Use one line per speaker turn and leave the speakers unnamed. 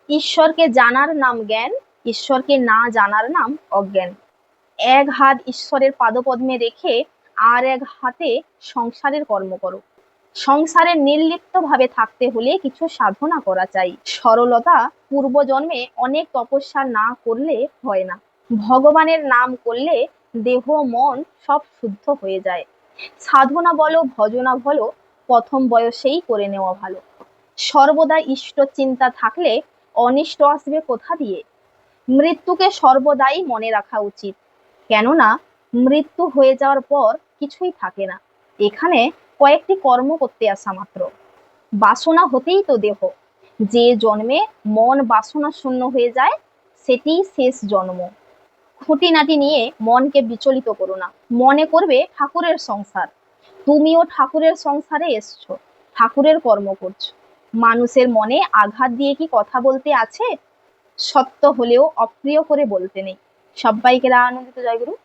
ঈশ্বরকে জানার নাম জ্ঞান, ঈশ্বরকে না জানার নাম অজ্ঞান। এক হাত ঈশ্বরের পাদপদ্মে রেখে আর এক হাতে সংসারের কর্ম করো। সংসারে নির্লিপ্ত ভাবে থাকতে হলে কিছু সাধনা করা চাই। সরলতা পূর্বজন্মে অনেক তপস্যা না করলে হয় না। ভগবানের নাম করলে দেহ মন সব শুদ্ধ হয়ে যায়। সাধনা বলো ভজনা বলো প্রথম বয়সেই করে নেওয়া ভালো। সর্বদা ইষ্ট চিন্তা থাকলে অনিষ্ট আসবে কোথা দিয়ে? মৃত্যুকে সর্বদাই মনে রাখা উচিত, কেননা মৃত্যু হয়ে যাওয়ার পর কিছুই থাকে না। এখানে কয়েকটি কর্ম করতে আসা মাত্র। বাসনা হতেই তো দেহ। যে জন্মে মন বাসনা শূন্য হয়ে যায় সেটি শেষ জন্ম। খুঁটিনাটি নিয়ে মনকে বিচলিত করো না। মনে করবে ঠাকুরের সংসার। তুমিও ঠাকুরের সংসারে এসছো, ঠাকুরের কর্ম করছো। মানুষের মনে আঘাত দিয়ে কি কথা বলতে আছে? সত্য হলেও অপ্রিয় করে বলতে নেই। সবাইকে আনন্দিত জয়গুরু।